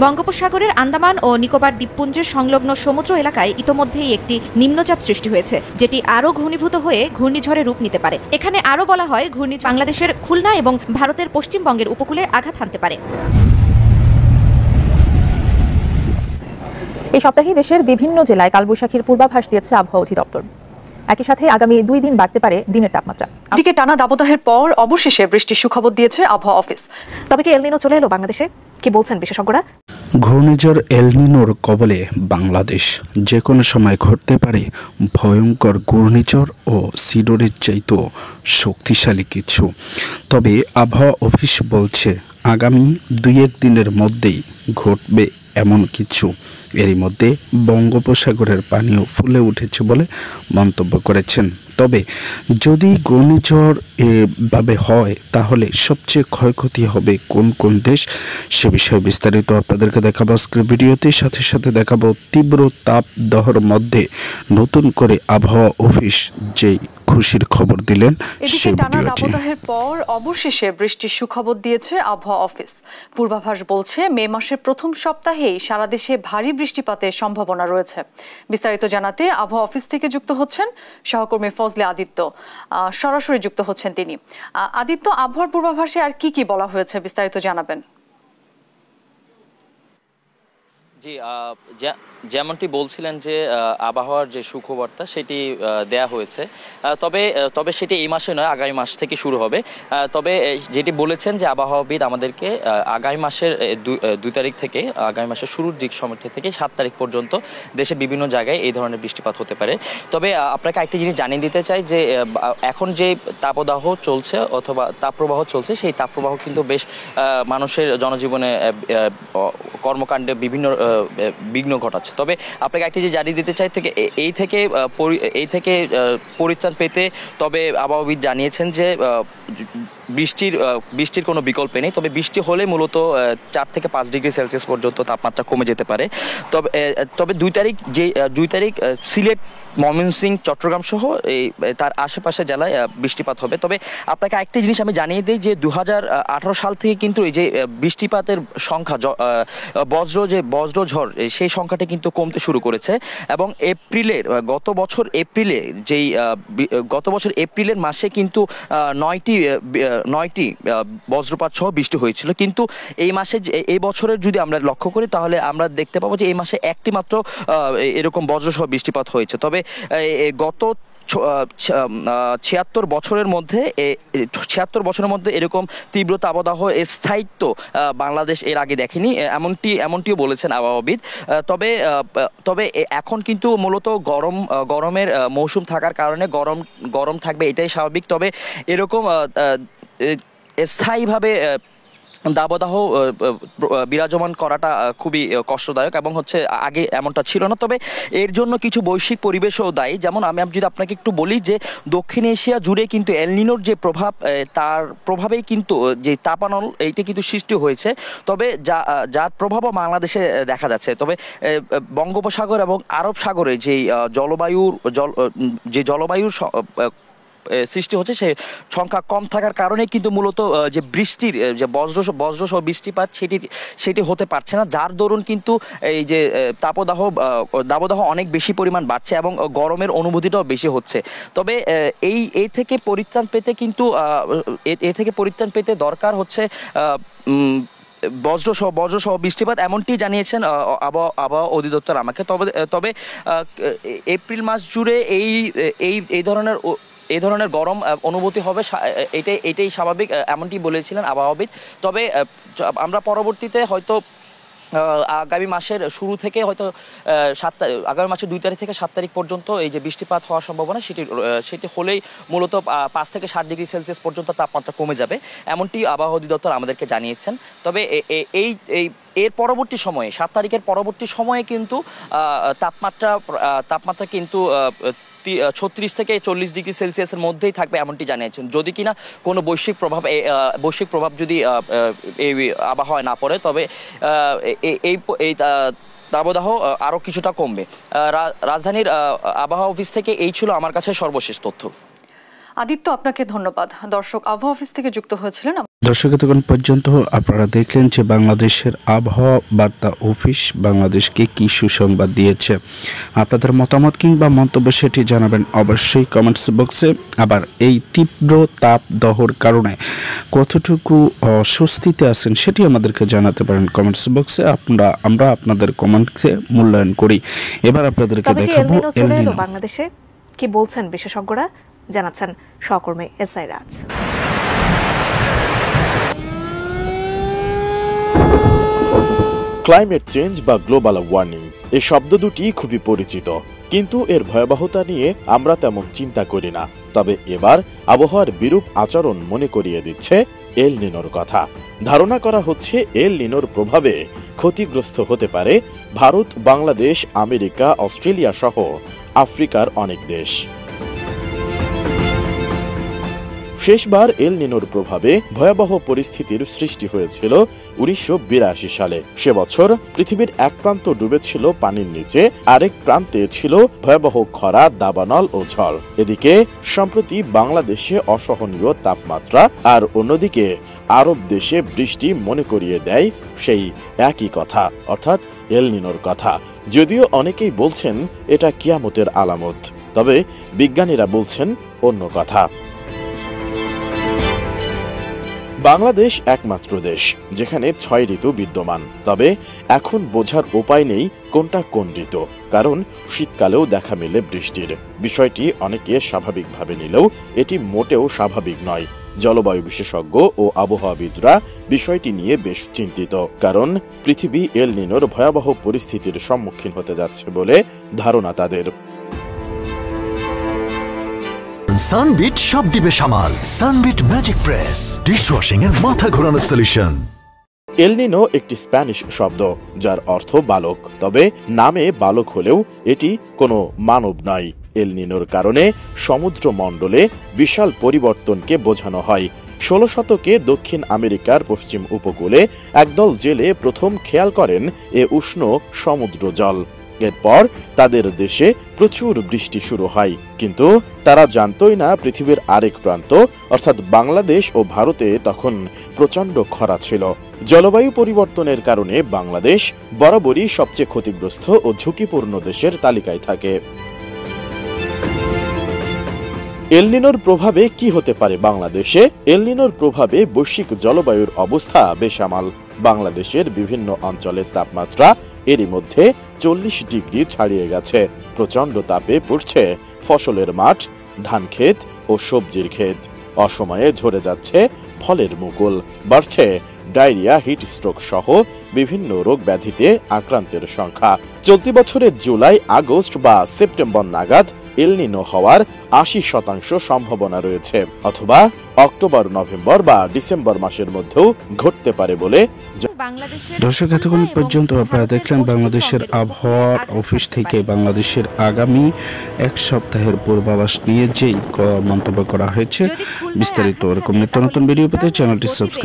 বঙ্গোপসাগরের আন্দামান ও নিকোবর দ্বীপপুঞ্জের সংলগ্ন সমুদ্র এলাকায় ইতোমধ্যেই একটি নিম্নচাপ সৃষ্টি হয়েছে, যেটি আরও ঘনীভূত হয়ে ঘূর্ণিঝড়ে রূপ নিতে পারে। এখানে আরও বলা হয়, ঘূর্ণিঝড় বাংলাদেশের খুলনা এবং ভারতের পশ্চিমবঙ্গের উপকূলে আঘাত হানতে পারে। এই সপ্তাহে দেশের বিভিন্ন জেলায় কালবৈশাখীর পূর্বাভাস দিয়েছে আবহাওয়া অধিদপ্তর। একই সাথে আগামী 2 দিন বাড়তে পারে দিনের তাপমাত্রা। এদিকে টানা দাবদাহের পর অবশেষে বৃষ্টির সুখবর দিয়েছে আবহাওয়া অফিস। তবে কি এলনিনো চলে এলো বাংলাদেশে? কি বলছেন বিশেষজ্ঞরা? ঘূর্ণিঝড় এলনিনোর কবলে বাংলাদেশ, যে কোনো সময় ঘটতে পারে ভয়ঙ্কর ঘূর্ণিঝড় ও সিডরের চাইতেও শক্তিশালী কিছু। তবে আবহাওয়া অফিস বলছে আগামী 2-1 দিনের মধ্যেই ঘটবে এমন কিছু। এরই মধ্যে বঙ্গোপসাগরের পানিও ফুলে উঠেছে বলে মন্তব্য করেছেন। তবে যদি ঘূর্ণিঝড় এভাবে হয় তাহলে সবচেয়ে ক্ষয়ক্ষতি হবে কোন কোন দেশ, সে বিষয়ে বিস্তারিত আপনাদেরকে দেখাবো আজকের ভিডিওতে। সাথে সাথে দেখাবো তীব্র তাপদাহের মধ্যে নতুন করে আবহাওয়া অফিস যেই খুশির খবর দিলেন। এদিকে টানা দাবদাহের পর অবশেষে বৃষ্টির সুখবর দিয়েছে আবহাওয়া অফিস। পূর্বাভাস বলছে মে মাসের প্রথম সপ্তাহেই সারা দেশে ভারী বৃষ্টিপাতের সম্ভাবনা রয়েছে। বিস্তারিত জানাতে আবহাওয়া অফিস থেকে যুক্ত হচ্ছেন সহকর্মী ফজলে আদিত্য। সরাসরি যুক্ত হচ্ছেন তিনি। আদিত্য, আবহাওয়ার পূর্বাভাসে আর কি কি বলা হয়েছে বিস্তারিত জানাবেন। জি, যেমনটি বলছিলেন যে আবহাওয়ার যে সুখবর্তা সেটি দেয়া হয়েছে, তবে সেটি এই মাসে নয়, আগামী মাস থেকে শুরু হবে। তবে যেটি বলেছেন যে আবহাওয়াবিদ আমাদেরকে আগামী মাসের 2 তারিখ থেকে, আগামী মাসের শুরুর দিক সময় থেকে 7 তারিখ পর্যন্ত দেশের বিভিন্ন জায়গায় এই ধরনের বৃষ্টিপাত হতে পারে। তবে আপনাকে একটি জিনিস জানিয়ে দিতে চাই যে এখন যে তাপদাহ চলছে অথবা তাপপ্রবাহ চলছে, সেই তাপপ্রবাহ কিন্তু বেশ মানুষের জনজীবনে কর্মকাণ্ডে বিভিন্ন বিঘ্ন ঘটাচ্ছে। তবে আপনাকে একটি যে জানিয়ে দিতে চাই থেকে এই থেকে পরিত্রাণ পেতে তবে আবহাওয়াবিদ জানিয়েছেন যে বৃষ্টির কোনো বিকল্প নেই। তবে বৃষ্টি হলে মূলত 4 থেকে 5 ডিগ্রি সেলসিয়াস পর্যন্ত তাপমাত্রা কমে যেতে পারে। তবে 2 তারিখ সিলেট, ময়মনসিংহ, চট্টগ্রাম সহ তার আশেপাশে জেলায় বৃষ্টিপাত হবে। তবে আপনাকে একটি জিনিস আমি জানিয়ে দিই যে 2018 সাল থেকে কিন্তু এই যে বৃষ্টিপাতের সংখ্যা, বজ্রঝড়, সেই সংখ্যাটা কিন্তু কমতে শুরু করেছে। এবং গত বছর এপ্রিলের মাসে কিন্তু 9টি বজ্রপাত সহ বৃষ্টি হয়েছিল। কিন্তু এই বছরের যদি আমরা লক্ষ্য করি তাহলে আমরা দেখতে পাবো যে এই মাসে একটি মাত্র এরকম বজ্রসহ বৃষ্টিপাত হয়েছে। তবে গত 76 বছরের মধ্যে এরকম তীব্র তাপদাহ স্থায়িত্ব বাংলাদেশ এর আগে দেখেনি, এমনটিও বলেছেন আবহাওয়াবিদ। তবে এখন কিন্তু মূলত গরমের মৌসুম থাকার কারণে গরম থাকবে, এটাই স্বাভাবিক। তবে এরকম স্থায়ীভাবে দাবদাহ বিরাজমান করাটা খুবই কষ্টদায়ক এবং আগে এমনটা ছিল না। তবে এর জন্য কিছু বৈশ্বিক পরিবেশও দায়ী। যেমন আমি যদি আপনাকে একটু বলি যে দক্ষিণ এশিয়া জুড়ে কিন্তু এলনিনোর যে প্রভাব, তার প্রভাবেই কিন্তু যে তাপানল এইটা কিন্তু সৃষ্টি হয়েছে। তবে যার প্রভাবও বাংলাদেশে দেখা যাচ্ছে। তবে বঙ্গোপসাগর এবং আরব সাগরে যে জলবায়ুর সৃষ্টি হচ্ছে, সে সংখ্যা কম থাকার কারণে কিন্তু মূলত যে বৃষ্টির যে বজ্রসহ বৃষ্টিপাত সেটি হতে পারছে না, যার দরুন কিন্তু এই যে দাবদাহ অনেক বেশি পরিমাণ বাড়ছে এবং গরমের অনুভূতিটাও বেশি হচ্ছে। তবে এই থেকে পরিত্রাণ পেতে দরকার হচ্ছে বজ্রসহ বৃষ্টিপাত, এমনটি জানিয়েছেন আবহাওয়া অধিদপ্তর আমাকে। তবে এপ্রিল মাস জুড়ে এই ধরনের গরম অনুভূতি হবে, এটাই স্বাভাবিক, এমনটি বলেছিলেন আবহাওয়াবিদ। তবে আমরা পরবর্তীতে হয়তো আগামী মাসের শুরু থেকে হয়তো আগামী মাসের 2 তারিখ থেকে 7 তারিখ পর্যন্ত এই যে বৃষ্টিপাত হওয়ার সম্ভাবনা সেটি হলেই মূলত 5 থেকে 7 ডিগ্রি সেলসিয়াস পর্যন্ত তাপমাত্রা কমে যাবে, এমনটি আবহাওয়া অধিদপ্তর আমাদেরকে জানিয়েছেন। তবে এর পরবর্তী সময়ে 7 তারিখের পরবর্তী সময়ে কিন্তু তাপমাত্রা কিন্তু 36 থেকে 40 ডিগ্রি সেলসিয়াসের মধ্যেই থাকবে, এমনটি জানিয়েছেন, যদি কিনা কোনো বৈশ্বিক প্রভাব যদি এই আবহাওয়ায় না পড়ে। তবে এই দাবদাহ আরও কিছুটা কমবে। রাজধানীর আবহাওয়া অফিস থেকে এই ছিল আমার কাছে সর্বশেষ তথ্য। আদিত্য, আপনাকে ধন্যবাদ। দর্শক, আবহাওয়া অফিস থেকে যুক্ত হয়েছিলেন। দর্শক এতক্ষণ পর্যন্ত আপনারা দেখলেন যে বাংলাদেশের আবহাওয়া বার্তা অফিস বাংলাদেশকে কি সুসংবাদ দিয়েছে। আপনাদের মতামত কিংবা মন্তব্য সেটি জানাবেন অবশ্যই কমেন্টস বক্সে। আবার এই তীব্র তাপদাহর কারণে কতটুকু অস্বস্তিতে আছেন সেটি আমাদেরকে জানাতে পারেন কমেন্টস বক্সে। আমরা আপনাদের কমেন্টসে মূল্যায়ন করি। এবার আপনাদেরকে দেখাবো এল নিনো বাংলাদেশে কি বলছেন বিশেষজ্ঞরা, জানাচ্ছেন সহকর্মী এসআই রাজ। ক্লাইমেট চেঞ্জ বা গ্লোবাল ওয়ার্মিং এই শব্দ দুটি খুবই পরিচিত, কিন্তু এর ভয়াবহতা নিয়ে আমরা তেমন চিন্তা করি না। তবে এবার আবহাওয়ার বিরূপ আচরণ মনে করিয়ে দিচ্ছে এল নিনোর কথা। ধারণা করা হচ্ছে এল নিনোর প্রভাবে ক্ষতিগ্রস্ত হতে পারে ভারত, বাংলাদেশ, আমেরিকা, অস্ট্রেলিয়া সহ আফ্রিকার অনেক দেশ। শেষবার এল নিনোর প্রভাবে ভয়াবহ পরিস্থিতির সৃষ্টি হয়েছিল 1982 সালে। সে বছর পৃথিবীর এক প্রান্ত ডুবেছিল পানির নিচে, আরেক প্রান্তে ছিল ভয়াবহ খরা, দাবানল ও ঝড়। এদিকে সম্প্রতি বাংলাদেশে অসহনীয় তাপমাত্রা, আর অন্যদিকে আরব দেশে বৃষ্টি মনে করিয়ে দেয় সেই একই কথা, অর্থাৎ এল নিনোর কথা। যদিও অনেকেই বলছেন এটা কিয়ামতের আলামত, তবে বিজ্ঞানীরা বলছেন অন্য কথা। বাংলাদেশ একমাত্র দেশ যেখানে 6 ঋতু বিদ্যমান, তবে এখন বোঝার উপায় নেই কোনটা কোন ঋতু, কারণ শীতকালেও দেখা মেলে বৃষ্টির। বিষয়টি অনেকে স্বাভাবিকভাবে নিলেও এটি মোটেও স্বাভাবিক নয়। জলবায়ু বিশেষজ্ঞ ও আবহাওয়াবিদরা বিষয়টি নিয়ে বেশ চিন্তিত, কারণ পৃথিবী এল নিনোর ভয়াবহ পরিস্থিতির সম্মুখীন হতে যাচ্ছে বলে ধারণা তাদের। সানবিট সব দিবে সামাল। সানবিট ম্যাজিক প্রেস ডিশওয়াশিং এর মাথা ঘোরানো সলিউশন। এল নিনো একটি স্প্যানিশ শব্দ যার অর্থ বালক, তবে নামে বালক হলেও এটি কোনো মানব নয়। এল নিনোর কারণে সমুদ্র মণ্ডলে বিশাল পরিবর্তনকে বোঝানো হয়। 16 শতকে দক্ষিণ আমেরিকার পশ্চিম উপকূলে একদল জেলে প্রথম খেয়াল করেন এ উষ্ণ সমুদ্র জল। এরপর তাদের দেশে প্রচুর বৃষ্টি শুরু হয়, কিন্তু তারা জানতই না পৃথিবীর আরেক প্রান্ত অর্থাৎ বাংলাদেশ ও ভারতে তখন প্রচণ্ড খরা ছিল। জলবায়ু পরিবর্তনের কারণে বাংলাদেশ বরাবরই সবচেয়ে ক্ষতিগ্রস্ত ও ঝুঁকিপূর্ণ দেশের তালিকায় থাকে। এল নিনোর প্রভাবে কি হতে পারে বাংলাদেশে? এল নিনোর প্রভাবে বৈশ্বিক জলবায়ুর অবস্থা বেসামাল। বাংলাদেশের বিভিন্ন অঞ্চলের তাপমাত্রা এরই মধ্যে 40 ডিগ্রি ছাড়িয়ে গেছে। প্রচণ্ড তাপে পড়ছে ফসলের মাঠ, ধান ক্ষেত ও সবজির ক্ষেত। অসময়ে ঝরে যাচ্ছে ফলের মুকুল, বাড়ছে ডায়রিয়া, হিট স্ট্রোক সহ বিভিন্ন রোগ ব্যাধিতে আক্রান্তের সংখ্যা। চলতি বছরের জুলাই, আগস্ট বা সেপ্টেম্বর নাগাদ এল নিনো হওয়ার 80% সম্ভাবনা রয়েছে, অথবা অক্টোবর, নভেম্বর বা ডিসেম্বর মাসের মধ্যেও ঘটতে পারে বলে। দর্শক এতক্ষণ পর্যন্ত আপনারা দেখলেন বাংলাদেশের আবহাওয়ার অফিস থেকে বাংলাদেশের আগামী এক সপ্তাহের পূর্বাভাস নিয়ে যেই মন্তব্য করা হয়েছে। বিস্তারিত এরকম নিত্য নতুন ভিডিও পেতে চ্যানেলটি সাবস্ক্রাইব